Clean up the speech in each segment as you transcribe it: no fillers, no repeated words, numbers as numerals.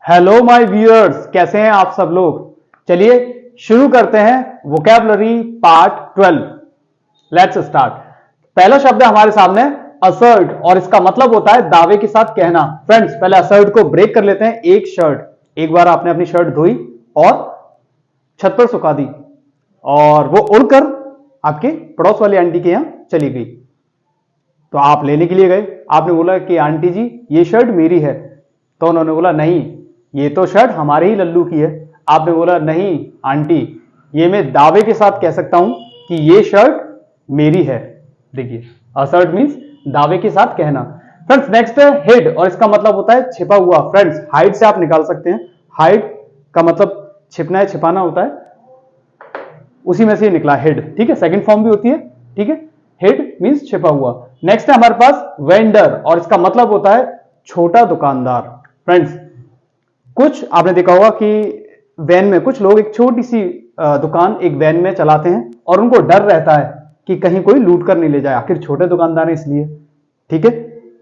Hello my viewers, कैसे हैं आप सब लोग। चलिए शुरू करते हैं वोकैबुलरी पार्ट 12। Let's start. पहला शब्द है हमारे सामने असर्ट और इसका मतलब होता है दावे के साथ कहना। फ्रेंड्स पहले असर्ट को ब्रेक कर लेते हैं। एक शर्ट, एक बार आपने अपनी शर्ट धोई और छत पर सुखा दी और वो उड़कर आपके पड़ोस वाली आंटी के यहां चली गई। तो आप लेने के लिए गए, आपने बोला कि आंटी जी ये शर्ट मेरी है, तो उन्होंने बोला नहीं ये तो शर्ट हमारे ही लल्लू की है। आपने बोला नहीं आंटी ये मैं दावे के साथ कह सकता हूं कि ये शर्ट मेरी है। देखिए असर्ट मींस दावे के साथ कहना। फ्रेंड्स नेक्स्ट है हिड और इसका मतलब होता है छिपा हुआ। फ्रेंड्स हाइड से आप निकाल सकते हैं, हाइड का मतलब छिपना है, छिपाना होता है, उसी में से निकला हिड। ठीक है, सेकंड फॉर्म भी होती है। ठीक है, हिड मींस छिपा हुआ। नेक्स्ट है हमारे पास वेंडर और इसका मतलब होता है छोटा दुकानदार। फ्रेंड्स कुछ आपने देखा होगा कि वैन में कुछ लोग एक छोटी सी दुकान एक वैन में चलाते हैं और उनको डर रहता है कि कहीं कोई लूट कर नहीं ले जाए, आखिर छोटे दुकानदार हैं इसलिए। ठीक है,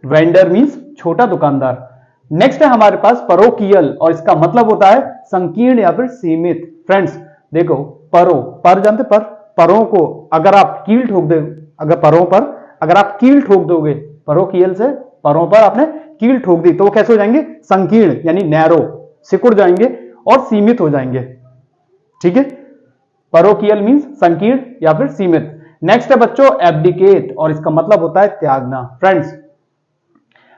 वेंडर मींस छोटा दुकानदार। नेक्स्ट है हमारे पास परोकियल और इसका मतलब होता है संकीर्ण या फिर सीमित। फ्रेंड्स देखो परो, पर जानते पर, परों को अगर आप कील ठोक दे, अगर परों पर अगर आप कील ठोक दोगे, परोकियल से परों पर आपने कील ठोक दी तो वो कैसे हो जाएंगे, संकीर्ण यानी नैरो, सिकुड़ जाएंगे और सीमित हो जाएंगे। ठीक है, परोकियल मींस संकीर्ण या फिर सीमित। नेक्स्ट है बच्चों एब्डिकेट और इसका मतलब होता है त्यागना। फ्रेंड्स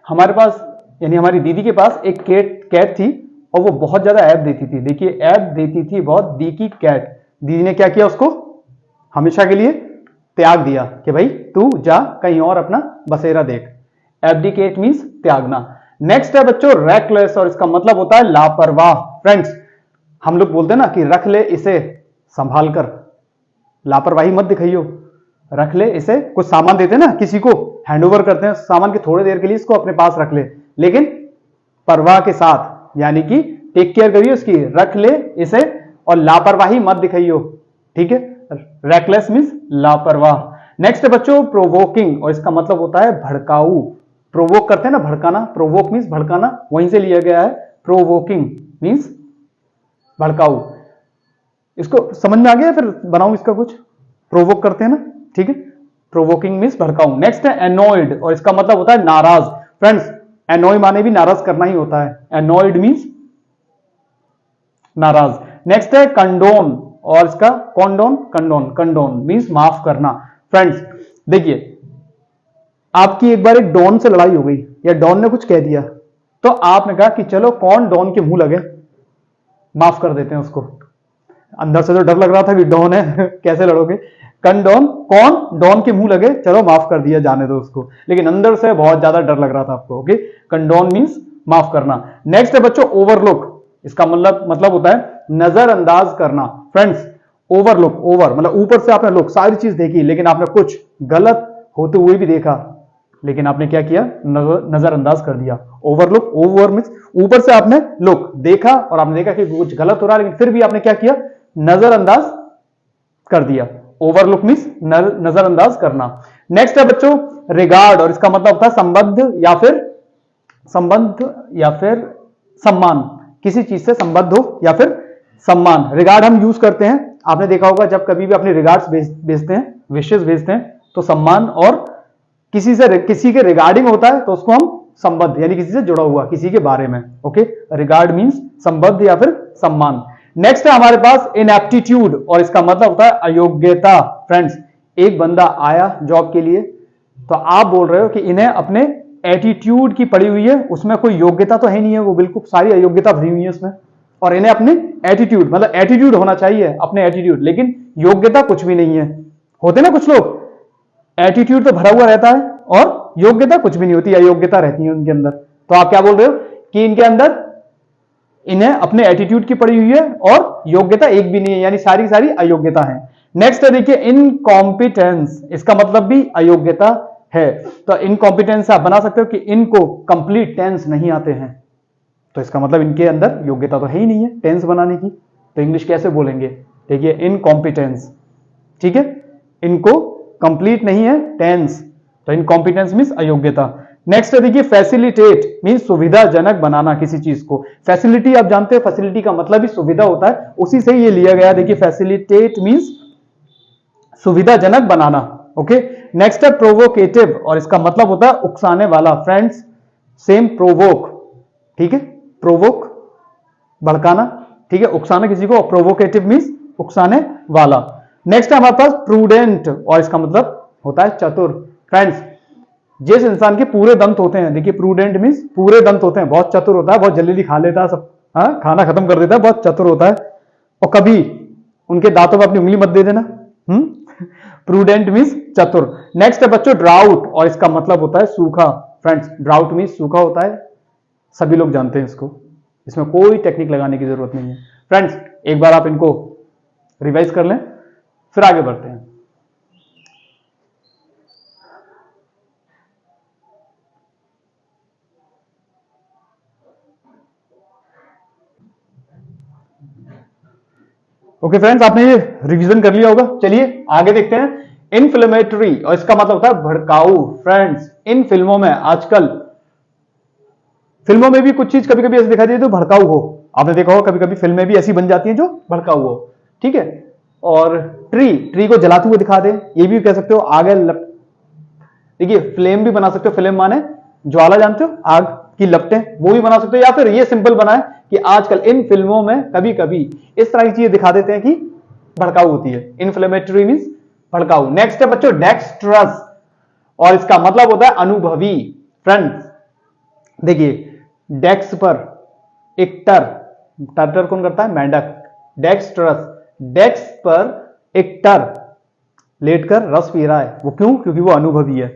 हमारे पास यानी हमारी दीदी के पास एक कैट थी और वो बहुत ज्यादा ऐब देती थी। देखिए ऐब देती थी बहुत, दी की कैट। दीदी ने क्या किया, उसको हमेशा के लिए त्याग दिया कि भाई तू जा कहीं और अपना बसेरा देख। एब्डिकेट मींस त्यागना। नेक्स्ट है बच्चों रेकलेस और इसका मतलब होता है लापरवाह। फ्रेंड्स हम लोग बोलते हैं ना कि रख ले इसे संभाल कर, लापरवाही मत दिखाइयो, रख ले इसे। कुछ सामान देते हैं ना किसी को, हैंडओवर करते हैं सामान के थोड़ी देर के लिए, इसको अपने पास रख ले, लेकिन परवाह के साथ यानी कि टेक केयर करिए उसकी, रख ले इसे और लापरवाही मत दिखाइयो। ठीक है, रेकलेस मींस लापरवाह। नेक्स्ट है बच्चों प्रोवोकिंग और इसका मतलब होता है भड़काऊ। प्रोवोक करते हैं ना, भड़काना, प्रोवोक मींस भड़काना, वहीं से लिया गया है। प्रोवोकिंग मींस भड़काऊ। इसको समझ में आ गया, फिर बनाऊं इसका कुछ। प्रोवोक करते हैं ना, ठीक है, प्रोवोकिंग मींस भड़काऊ। नेक्स्ट है एनोइड और इसका मतलब होता है नाराज। फ्रेंड्स एनोय माने भी नाराज करना ही होता है, एनोइड मींस नाराज। नेक्स्ट है कंडोन और इसका कॉन्डोन, कंडोन, कंडोन मींस माफ करना। फ्रेंड्स देखिए आपकी एक बार एक डॉन से लड़ाई हो गई या डॉन ने कुछ कह दिया, तो आपने कहा कि चलो कौन डॉन के मुंह लगे, माफ कर देते हैं उसको। अंदर से तो डर लग रहा था कि डॉन है कैसे लड़ोगे, कंडोन, कौन डॉन के मुंह लगे, चलो माफ कर दिया जाने दो उसको, लेकिन अंदर से बहुत ज्यादा डर लग रहा था आपको। ओके, कंडोन मींस माफ करना। नेक्स्ट है बच्चों ओवरलुक, इसका मतलब होता है नजरअंदाज करना। फ्रेंड्स ओवरलुक, ओवर मतलब ऊपर से आपने लुक सारी चीज देखी, लेकिन आपने कुछ गलत होते हुए भी देखा, लेकिन आपने क्या किया, नजरअंदाज कर दिया। ओवरलुक, ओवर मींस ऊपर से आपने लुक देखा और आपने देखा कि कुछ गलत हो रहा है, लेकिन फिर भी आपने क्या किया, नजरअंदाज कर दिया। ओवरलुक मींस नजरअंदाज करना। नेक्स्ट है बच्चों रिगार्ड और इसका मतलब होता है संबंध या फिर सम्मान, किसी चीज से संबद्ध हो या फिर सम्मान। रिगार्ड हम यूज करते हैं, आपने देखा होगा जब कभी भी अपने रिगार्ड्स भेजते हैं, विशेष भेजते हैं, तो सम्मान और किसी के रिगार्डिंग होता है तो उसको हम संबद्ध यानी किसी से जुड़ा हुआ, किसी के बारे में। ओके, रिगार्ड मींस संबद्ध या फिर सम्मान। नेक्स्ट है हमारे पास इनएप्टीट्यूड और इसका मतलब होता है अयोग्यता। फ्रेंड्स एक बंदा आया जॉब के लिए, तो आप बोल रहे हो कि इन्हें अपने एटीट्यूड की पड़ी हुई है, उसमें कोई योग्यता तो है नहीं है, वो बिल्कुल सारी अयोग्यता भरी हुई है उसमें, और इन्हें अपने एटीट्यूड मतलब एटीट्यूड होना चाहिए, अपने एटीट्यूड, लेकिन योग्यता कुछ भी नहीं है। होते ना कुछ लोग एटीट्यूड तो भरा हुआ रहता है और योग्यता कुछ भी नहीं होती, अयोग्यता रहती है उनके अंदर। तो आप क्या बोल रहे हो कि इनके अंदर इन्हें अपने एटीट्यूड की पड़ी हुई है और योग्यता एक भी नहीं है, यानी सारी सारी अयोग्यता है। नेक्स्ट है देखिए इनकॉम्पिटेंस, इसका मतलब भी अयोग्यता है। तो इनकॉम्पिटेंस आप बना सकते हो कि इनको कंप्लीट टेंस नहीं आते हैं, तो इसका मतलब इनके अंदर योग्यता तो है ही नहीं है टेंस बनाने की, तो इंग्लिश कैसे बोलेंगे। देखिए इनकॉम्पिटेंस, ठीक है, इनको कंप्लीट नहीं है टेंस, तो इनकॉम्पिटेंस मींस अयोग्यता। नेक्स्ट है देखिए फैसिलिटेट मींस सुविधाजनक बनाना किसी चीज को। फैसिलिटी आप जानते हैं, फैसिलिटी का मतलब ही सुविधा होता है, उसी से ये लिया गया। देखिए फैसिलिटेट मींस सुविधाजनक बनाना। ओके, नेक्स्ट है प्रोवोकेटिव और इसका मतलब होता है उकसाने वाला। फ्रेंड्स सेम प्रोवोक, ठीक है, प्रोवोक भड़काना, ठीक है, उकसाना किसी को, प्रोवोकेटिव मींस उकसाने वाला। नेक्स्ट है हमारे पास प्रूडेंट और इसका मतलब होता है चतुर। फ्रेंड्स जिस इंसान के पूरे दंत होते हैं, देखिए प्रूडेंट मींस पूरे दंत होते हैं, बहुत चतुर होता है, बहुत जल्दी खा लेता है सब, हाँ खाना खत्म कर देता है, बहुत चतुर होता है। और कभी उनके दांतों में अपनी उंगली मत दे देना। प्रूडेंट मींस चतुर। नेक्स्ट है बच्चों ड्राउट और इसका मतलब होता है सूखा। फ्रेंड्स ड्राउट मींस सूखा होता है, सभी लोग जानते हैं इसको, इसमें कोई टेक्निक लगाने की जरूरत नहीं है। फ्रेंड्स एक बार आप इनको रिवाइज कर लें, फिर आगे बढ़ते हैं। ओके फ्रेंड्स, आपने ये रिवीजन कर लिया होगा। चलिए आगे देखते हैं। इन्फ्लेमेटरी और इसका मतलब होता है भड़काऊ। फ्रेंड्स इन फिल्मों में आजकल, फिल्मों में भी कुछ चीज कभी कभी ऐसी दिखाई देती है जो भड़काऊ हो। आपने देखा होगा कभी कभी फिल्में भी ऐसी बन जाती हैं जो भड़काऊ हो, ठीक है। और ट्री को जलाते हुए दिखा दे, ये भी कह सकते हो। आगे देखिए फ्लेम भी बना सकते हो, फ्लेम माने ज्वाला, जानते हो, आग की लपटें, वो भी बना सकते हो। या फिर ये सिंपल बनाए कि आजकल इन फिल्मों में कभी कभी इस तरह की चीजें दिखा देते हैं कि भड़काऊ होती है। इन्फ्लेमेटरी मींस भड़काऊ। नेक्स्ट है बच्चों डेक्स्ट्रस और इसका मतलब होता है अनुभवी। फ्रेंड्स देखिए डेस्क पर एक टर कौन करता है, मेंढक। डेक्स्ट्रस, डेस्क पर एक टर लेटकर रस पी रहा है, वो क्यों, क्योंकि वो अनुभवी है।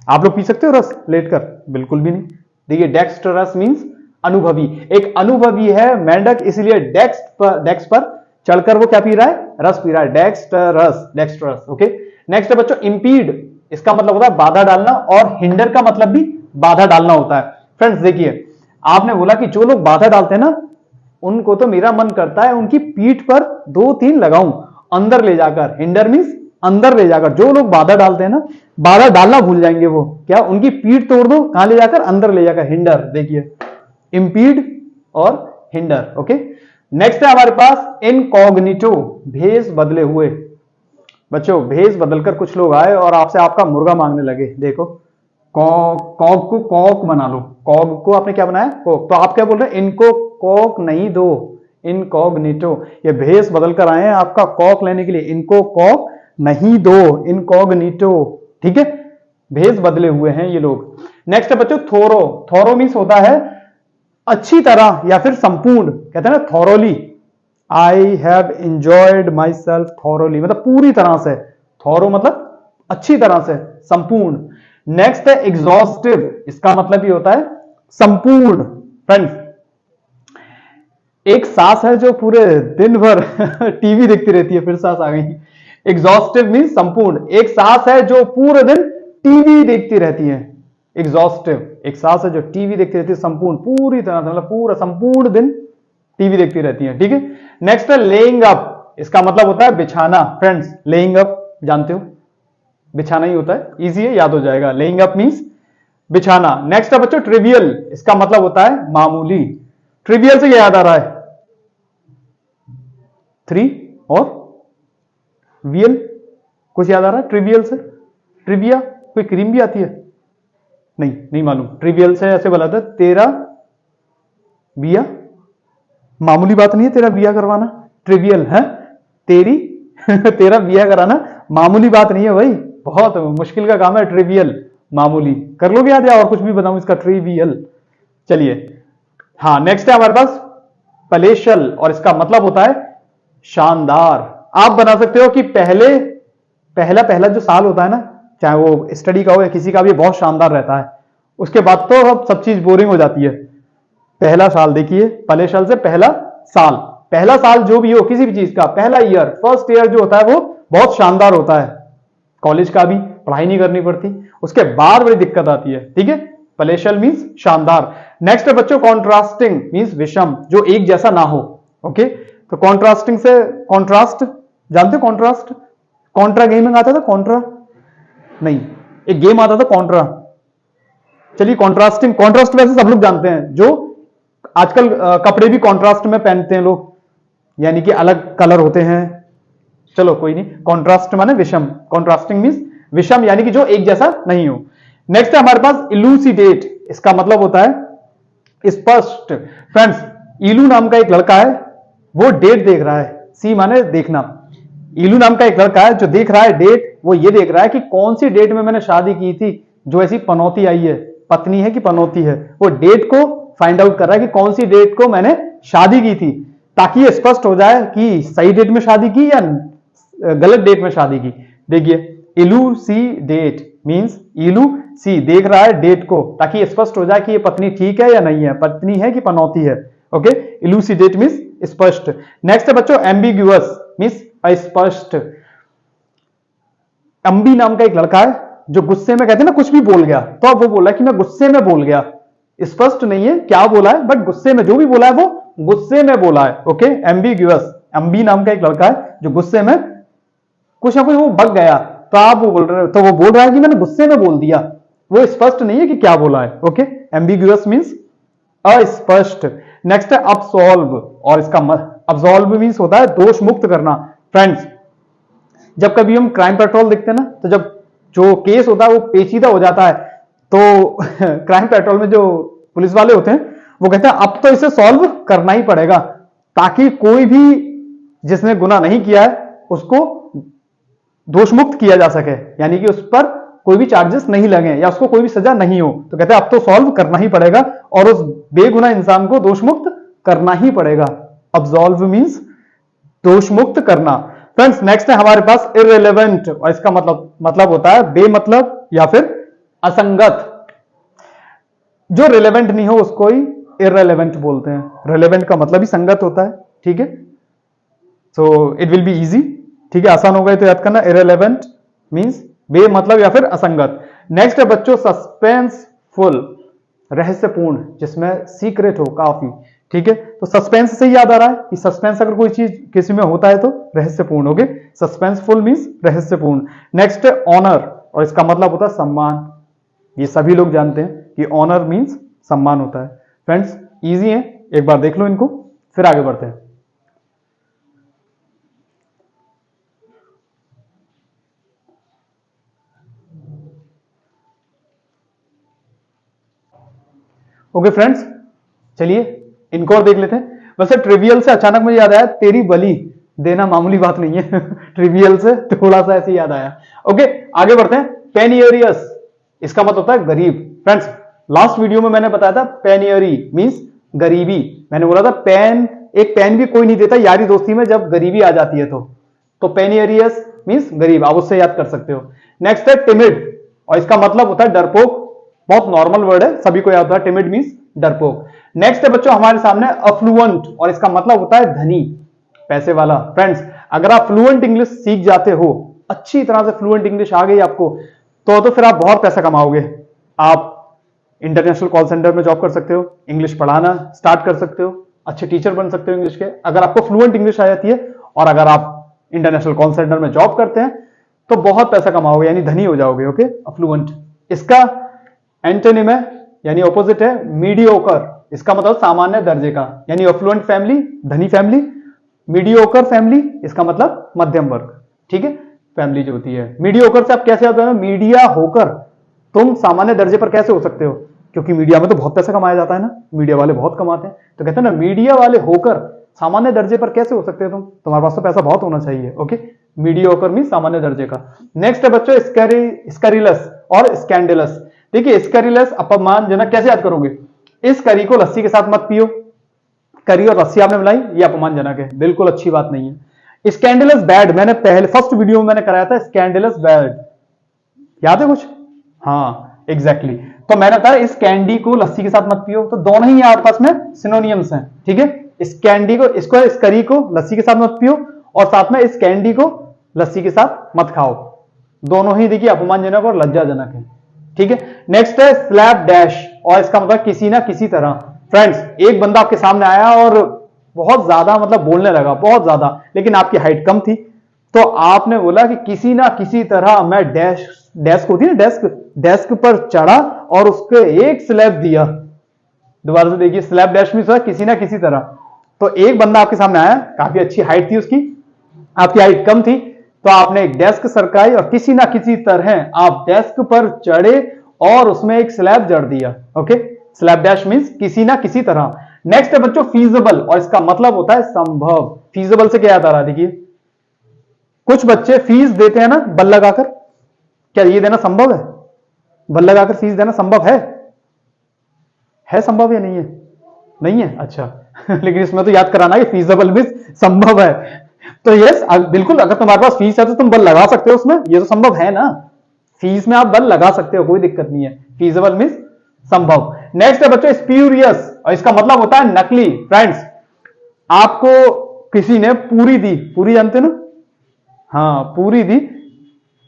आप लोग पी सकते हो रस लेटकर? बिल्कुल भी नहीं। देखिए डेक्स्ट्रस मींस अनुभवी, एक अनुभवी है मेंढक, इसलिए डेस्क पर चढ़कर वो क्या पी रहा है, रस पी रहा है। डेक्स्ट्रस। ओके, नेक्स्ट है बच्चों इंपीड, इसका मतलब होता है बाधा डालना, और हिंडर का मतलब भी बाधा डालना होता है। फ्रेंड्स देखिए आपने बोला कि जो लोग बाधा डालते हैं ना, उनको तो मेरा मन करता है उनकी पीठ पर 2-3 लगाऊं अंदर ले जाकर। हिंडर मींस अंदर ले जाकर। जो लोग बाधा डालते हैं ना, बाधा डालना भूल जाएंगे वो, क्या उनकी पीठ तोड़ दो, कहां ले जाकर, अंदर ले जाकर। हिंडर, देखिए इंपीड और हिंडर। ओके, नेक्स्ट है हमारे पास इनकॉग्निटो, भेष बदले हुए। बच्चों भेष बदलकर कुछ लोग आए और आपसे आपका मुर्गा मांगने लगे। देखो कॉग को कॉक बना लो, कॉग को आपने क्या बनाया, कॉक। तो आप क्या बोल रहे हैं, इनको कॉक नहीं दो, इनकॉग्निटो। ये भेष बदलकर आए हैं आपका कॉक लेने के लिए, इनको कॉक नहीं दो, इनकॉग्निटो, ठीक है, भेष बदले हुए हैं ये लोग। नेक्स्ट है बच्चों थोरो मीन्स होता है अच्छी तरह या फिर संपूर्ण, कहते हैं ना thoroughly. I have enjoyed my self thoroughly, मतलब पूरी तरह से। थोरो मतलब अच्छी तरह से, संपूर्ण। नेक्स्ट है एग्जॉस्टिव, इसका मतलब भी होता है संपूर्ण। फ्रेंड्स एक सास है जो पूरे दिन भर टीवी देखती रहती है, फिर सास आ गई। एग्जॉस्टिव मीन्स संपूर्ण। एक सास है जो पूरे दिन टीवी देखती रहती है, एग्जॉस्टिव। एक सास है जो टीवी देखती रहती है, संपूर्ण, पूरी तरह से, मतलब पूरा संपूर्ण दिन टीवी देखती रहती है, ठीक है। नेक्स्ट है लेइंग अप, इसका मतलब होता है बिछाना। फ्रेंड्स लेइंग अप जानते हो, बिछाना ही होता है, इजी है, याद हो जाएगा। लेइंग अप मींस बिछाना। नेक्स्ट है बच्चों ट्रिवियल, इसका मतलब होता है मामूली। ट्रिवियल से क्या याद आ रहा है, 3 और वियल, कुछ याद आ रहा है ट्रिवियल से? ट्रिविया, कोई क्रीम भी आती है? नहीं मालूम। ट्रिवियल से ऐसे बोला था, तेरा बिया, मामूली बात नहीं है तेरा बिया करवाना, ट्रिवियल है तेरी तेरा बिया कराना मामूली बात नहीं है भाई, बहुत मुश्किल का काम है ट्रिवियल, मामूली। कर लोगे याद, या और कुछ भी बताऊं इसका, ट्रिवियल। चलिए हाँ, नेक्स्ट है हमारे पास पलेशल और इसका मतलब होता है शानदार। आप बना सकते हो कि पहला जो साल होता है ना, चाहे वो स्टडी का हो या किसी का भी, बहुत शानदार रहता है। उसके बाद तो अब सब चीज बोरिंग हो जाती है। पहला साल देखिए, पलेशल से पहला साल जो भी हो किसी भी चीज का, पहला ईयर, फर्स्ट ईयर जो होता है वो बहुत शानदार होता है। कॉलेज का भी पढ़ाई नहीं करनी पड़ती, उसके बाद बड़ी दिक्कत आती है, ठीक है। पलेशल मींस शानदार। नेक्स्ट है बच्चों कॉन्ट्रास्टिंग मींस विषम, जो एक जैसा ना हो। ओके, तो कॉन्ट्रास्टिंग से कॉन्ट्रास्ट जानते हो, कॉन्ट्रास्ट, कॉन्ट्रा गेमिंग आता था, कॉन्ट्रा नहीं, एक गेम आता था कॉन्ट्रा, चलिए कॉन्ट्रास्टिंग, कॉन्ट्रास्ट वैसे सब लोग जानते हैं, जो आजकल कपड़े भी कॉन्ट्रास्ट में पहनते हैं लोग, यानी कि अलग कलर होते हैं। चलो कोई नहीं, कॉन्ट्रास्ट माने विषम, कॉन्ट्रास्टिंग मींस विषम, यानी कि जो एक जैसा नहीं हो। नेक्स्ट है हमारे पास इलूसिडेट, इसका मतलब होता है स्पष्ट। फ्रेंड्स, इलू नाम का एक लड़का है, वो डेट देख रहा है, सी माने देखना। इलू नाम का एक लड़का है जो देख रहा है डेट, वो ये देख रहा है कि कौन सी डेट में मैंने शादी की थी जो ऐसी पनौती आई है, पत्नी है कि पनौती है। वो डेट को फाइंड आउट कर रहा है कि कौन सी डेट को मैंने शादी की थी, ताकि ये स्पष्ट हो जाए कि सही डेट में शादी की या गलत डेट में शादी की। देखिए इलूसिडेट मींस इलू सी देख रहा है डेट को, ताकि स्पष्ट हो जाए कि ये पत्नी ठीक है या नहीं है, पत्नी है कि पनौती है। ओके, इलूसिडेट मींस स्पष्ट। नेक्स्ट है बच्चों एम्बिग्यूअस मींस अस्पष्ट। अंबी नाम का एक लड़का है जो गुस्से में, कहते हैं ना कुछ भी बोल गया, तो अब वो बोला कि मैं गुस्से में बोल गया। स्पष्ट नहीं है क्या बोला है, बट गुस्से में जो भी बोला है वो गुस्से में बोला है। Okay, ambiguous. अंबी नाम का एक लड़का है जो गुस्से में कुछ ना कुछ वो बक गया, तो आप वो बोल रहे हो, तो वो बोल रहा है कि मैंने गुस्से में बोल दिया, वो स्पष्ट नहीं है कि क्या बोला है। ओके, एम्बिग्यूअस मींस अस्पष्ट। नेक्स्ट है अब्सॉल्व, और इसका अब्सॉल्व मींस होता है दोष मुक्त करना। फ्रेंड्स, जब कभी हम क्राइम पेट्रोल देखते हैं ना, तो जब जो केस होता है वो पेचीदा हो जाता है, तो क्राइम पेट्रोल में जो पुलिस वाले होते हैं वो कहते हैं अब तो इसे सॉल्व करना ही पड़ेगा, ताकि कोई भी जिसने गुनाह नहीं किया है उसको दोषमुक्त किया जा सके, यानी कि उस पर कोई भी चार्जेस नहीं लगे या उसको कोई भी सजा नहीं हो। तो कहते हैं अब तो सॉल्व करना ही पड़ेगा और उस बेगुनाह इंसान को दोषमुक्त करना ही पड़ेगा। अब्सॉल्व मींस दोषमुक्त करना। फ्रेंड्स, नेक्स्ट है हमारे पास इररिलेवेंट, और इसका मतलब होता है बेमतलब या फिर असंगत। जो रिलेवेंट नहीं हो उसको ही इररिलेवेंट बोलते हैं। रिलेवेंट का मतलब ही संगत होता है, ठीक है। So it will be easy, ठीक है, आसान हो गए तो याद करना। इररिलेवेंट मींस बेमतलब या फिर असंगत। नेक्स्ट है बच्चों सस्पेंसफुल, रहस्यपूर्ण, जिसमें सीक्रेट हो काफी, ठीक है। तो सस्पेंस से याद आ रहा है कि सस्पेंस अगर कोई चीज किसी में होता है तो रहस्यपूर्ण। ओके, सस्पेंसफुल मींस रहस्यपूर्ण। नेक्स्ट है ऑनर, और इसका मतलब होता है सम्मान। ये सभी लोग जानते हैं कि ऑनर मींस सम्मान होता है। फ्रेंड्स, इजी है, एक बार देख लो इनको, फिर आगे बढ़ते हैं। ओके फ्रेंड्स, चलिए इनको और देख लेते हैं। वैसे ट्रिवियल से अचानक मुझे याद आया, तेरी बलि देना मामूली बात नहीं है। ट्रिवियल से थोड़ा सा ऐसे याद आया। ओके, आगे बढ़ते हैं। पेनियरियस, इसका मतलब होता है गरीब। फ्रेंड्स, लास्ट वीडियो में मैंने बताया था पेनियरी मींस गरीबी। मैंने बोला था पेन, एक पेन भी कोई नहीं देता यारी दोस्ती में जब गरीबी आ जाती है तो पेनियरियस मींस गरीब, आप उससे याद कर सकते हो। नेक्स्ट है टिमिड, और इसका मतलब होता है डरपोक। बहुत नॉर्मल वर्ड है, सभी को याद होता है, टिमिड मींस डरपोक। नेक्स्ट है बच्चों हमारे सामने अफ्लुएंट, और इसका मतलब होता है धनी, पैसे वाला। फ्रेंड्स, अगर आप फ्लुएंट इंग्लिश सीख जाते हो, अच्छी तरह से फ्लुएंट इंग्लिश आ गई आपको, तो फिर आप बहुत पैसा कमाओगे। आप इंटरनेशनल कॉल सेंटर में जॉब कर सकते हो, इंग्लिश पढ़ाना स्टार्ट कर सकते हो, अच्छे टीचर बन सकते हो इंग्लिश के, अगर आपको फ्लुएंट इंग्लिश आ जाती है। और अगर आप इंटरनेशनल कॉल सेंटर में जॉब करते हैं तो बहुत पैसा कमाओगे, यानी धनी हो जाओगे। Okay, affluent. इसका एंटोनिम है, यानी ऑपोजिट है मीडियोकर, इसका मतलब सामान्य दर्जे का, यानी अफ्लुएंट फैमिली धनी फैमिली, मीडियोकर फैमिली इसका मतलब मध्यम वर्ग, ठीक है। फैमिली जो होती है मीडियोकर से आप कैसे आते हो, मीडिया होकर तुम सामान्य दर्जे पर कैसे हो सकते हो, क्योंकि मीडिया में तो बहुत पैसा कमाया जाता है ना, मीडिया वाले बहुत कमाते हैं, तो कहते हैं ना मीडिया वाले होकर सामान्य दर्जे पर कैसे हो सकते हो तुम्हारे पास तो पैसा बहुत होना चाहिए। ओके, मीडियोकर मींस सामान्य दर्जे का। नेक्स्ट है बच्चों स्कैरिलस और स्कैंडलस। देखिए स्कैरिलस अपमानजनक, कैसे याद करोगे, इस करी को लस्सी के साथ मत पियो, करी और लस्सी आपने मिलाई, ये अपमानजनक है, बिल्कुल अच्छी बात नहीं है। स्कैंडलस बैड, मैंने पहले फर्स्ट वीडियो में मैंने कराया था स्कैंडलस बैड, याद है कुछ? हाँ एग्जैक्टली। तो मैंने कहा इस कैंडी को लस्सी के साथ मत पियो, तो दोनों ही आपस में सिनोनियम्स हैं, ठीक है। इस कैंडी को, इसको, इस करी को लस्सी के साथ मत पियो, और साथ में इस कैंडी को लस्सी के साथ मत खाओ, दोनों ही देखिए अपमानजनक और लज्जाजनक है, ठीक है। नेक्स्ट है स्लैप डैश, और इसका मतलब किसी ना किसी तरह। फ्रेंड्स, एक बंदा आपके सामने आया और बहुत ज्यादा मतलब बोलने लगा बहुत ज्यादा, लेकिन आपकी हाइट कम थी, तो आपने बोला कि किसी ना किसी तरह मैं डेस्क होती है ना, डेस्क पर चढ़ा और उसको एक स्लैब दिया। दोबारा से देखिए, स्लैब डैश में किसी ना किसी तरह। तो एक बंदा आपके सामने आया, काफी अच्छी हाइट थी उसकी, आपकी हाइट कम थी, तो आपने एक डेस्क सरकाई और किसी ना किसी तरह आप डेस्क पर चढ़े और उसमें एक स्लैब जड़ दिया। ओके, स्लैब डैश मींस किसी ना किसी तरह। नेक्स्ट है बच्चों फीजिबल, और इसका मतलब होता है संभव। फीजिबल से क्या याद आ रहा है? देखिए, कुछ बच्चे फीस देते हैं ना बल लगाकर, क्या ये देना संभव है? बल लगाकर फीस देना संभव है संभव या नहीं है? नहीं है, अच्छा। लेकिन इसमें तो याद कराना कि फीजिबल भी संभव है। तो यस, बिल्कुल, अगर तुम्हारे पास फीस है तो तुम बल लगा सकते हो उसमें, ये तो संभव है ना। फीस में आप बल लगा सकते हो, कोई दिक्कत नहीं है। फीजिबल मींस संभव। नेक्स्ट है बच्चों स्प्यूरियस, और इसका मतलब होता है नकली। फ्रेंड्स, आपको किसी ने पूरी दी, पूरी जानते ना? हाँ, पूरी दी,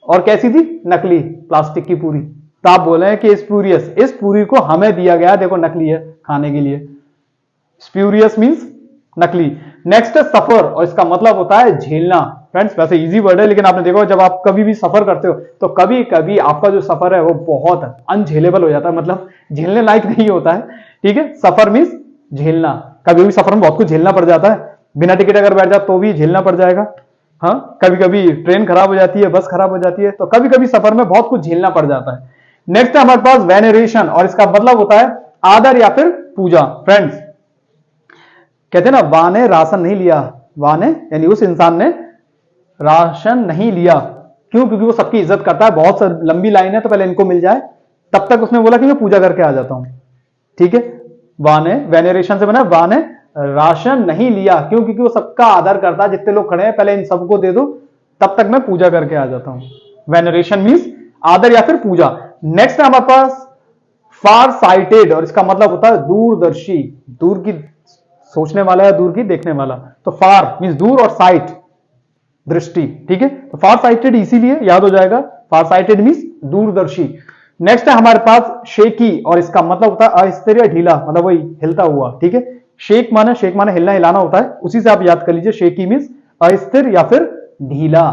और कैसी दी? नकली, प्लास्टिक की पूरी। तो आप बोले हैं कि स्प्यूरियस, इस पूरी को हमें दिया गया, देखो नकली है खाने के लिए। स्प्यूरियस मींस नकली। नेक्स्ट है सफर, और इसका मतलब होता है झेलना। फ्रेंड्स, वैसे इजी वर्ड है, लेकिन आपने देखो जब आप कभी भी सफर करते हो तो कभी कभी आपका जो सफर है वो बहुत अनझेलेबल हो जाता है, मतलब झेलने लायक नहीं होता है। ठीक है, सफर मींस झेलना। कभी भी सफर में बहुत कुछ झेलना पड़ जाता है, बिना टिकट अगर बैठ जाए तो भी झेलना पड़ जाएगा। हाँ, कभी कभी ट्रेन खराब हो जाती है, बस खराब हो जाती है, तो कभी कभी सफर में बहुत कुछ झेलना पड़ जाता है। नेक्स्ट है हमारे पास वेनरेशन, और इसका मतलब होता है आदर या फिर पूजा। फ्रेंड्स, कहते हैं ना, वाह ने राशन नहीं लिया, वाह ने यानी उस इंसान ने राशन नहीं लिया। क्यों? क्योंकि वो सबकी इज्जत करता है। बहुत लंबी लाइन है तो पहले इनको मिल जाए, तब तक उसने बोला कि मैं पूजा करके आ जाता हूं। ठीक है, वाह ने, वेनरेशन से बना वाह ने राशन नहीं लिया, क्यों? क्योंकि वो सबका आदर करता है। जितने लोग खड़े हैं पहले इन सबको दे दो, तब तक मैं पूजा करके आ जाता हूं। वेनरेशन मींस आदर या फिर पूजा। नेक्स्ट है हमारे पास फार साइटेड, और इसका मतलब होता है दूरदर्शी, दूर की सोचने वाला या दूर की देखने वाला। तो फार मींस दूर और साइट दृष्टि। ठीक है, तो फार साइटेड इसीलिए याद हो जाएगा, फार साइटेड मींस दूरदर्शी। नेक्स्ट है हमारे पास शेकी, और इसका मतलब होता है अस्थिर या ढीला, मतलब वही हिलता हुआ। ठीक है, शेक माने हिलना हिलाना होता है, उसी से आप याद कर लीजिए। शेकी मींस अस्थिर या फिर ढीला।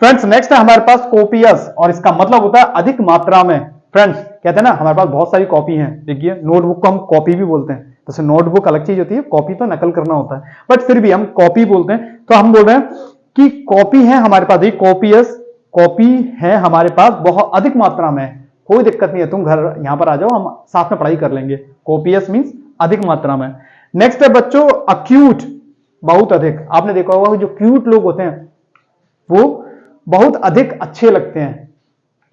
फ्रेंड्स, नेक्स्ट है हमारे पास कोपियस, और इसका मतलब होता है अधिक मात्रा में। फ्रेंड्स, कहते हैं ना हमारे पास बहुत सारी कॉपी हैं। देखिए, नोटबुक को हम कॉपी भी बोलते हैं, जैसे नोटबुक अलग चीज होती है, कॉपी तो नकल करना होता है, बट फिर भी हम कॉपी बोलते हैं। तो हम बोल रहे हैं कि कॉपी है हमारे पास, कॉपियस कॉपी है हमारे पास बहुत अधिक मात्रा में। कोई दिक्कत नहीं है, तुम घर यहां पर आ जाओ, हम साथ में पढ़ाई कर लेंगे। कॉपियस मींस अधिक मात्रा में। नेक्स्ट है बच्चों अक्यूट, बहुत अधिक। आपने देखा होगा जो क्यूट लोग होते हैं वो बहुत अधिक अच्छे लगते हैं।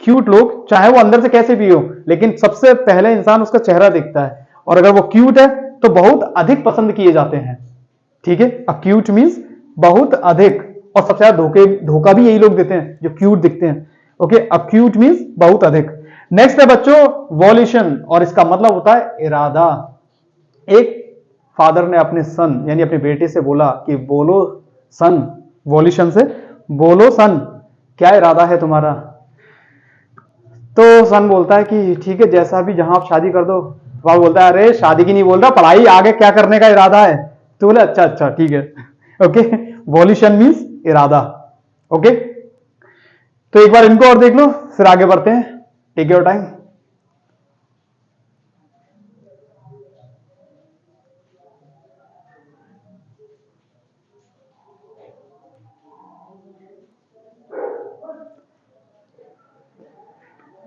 क्यूट लोग, चाहे वो अंदर से कैसे भी हो, लेकिन सबसे पहले इंसान उसका चेहरा देखता है, और अगर वो क्यूट है तो बहुत अधिक पसंद किए जाते हैं। ठीक है, अक्यूट मींस बहुत अधिक, और सबसे ज्यादा धोखा भी यही लोग देते हैं जो क्यूट दिखते हैं। ओके, अक्यूट मींस बहुत अधिक। नेक्स्ट है बच्चों वॉल्यूशन, और इसका मतलब होता है इरादा। एक फादर ने अपने सन यानी अपने बेटे से बोला कि बोलो सन, वॉल्यूशन से बोलो सन, क्या इरादा है तुम्हारा? तो सन बोलता है कि ठीक है, जैसा भी, जहां आप शादी कर दो। बाप बोलता है अरे शादी की नहीं बोल रहा, पढ़ाई आगे क्या करने का इरादा है? तो बोले अच्छा अच्छा ठीक है। ओके, वॉल्यूशन मींस इरादा। ओके, तो एक बार इनको और देख लो, फिर आगे बढ़ते हैं। Take your time.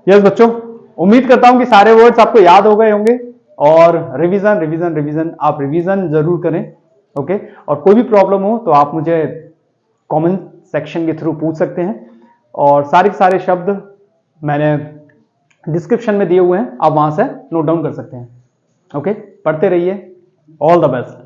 यस बच्चों, उम्मीद करता हूं कि सारे वर्ड्स आपको याद हो गए होंगे, और रिवीजन रिवीजन रिवीजन, आप रिवीजन जरूर करें। ओके, और कोई भी प्रॉब्लम हो तो आप मुझे कमेंट सेक्शन के थ्रू पूछ सकते हैं, और सारे के सारे शब्द मैंने डिस्क्रिप्शन में दिए हुए हैं, आप वहां से नोट डाउन कर सकते हैं। ओके, पढ़ते रहिए। All the best.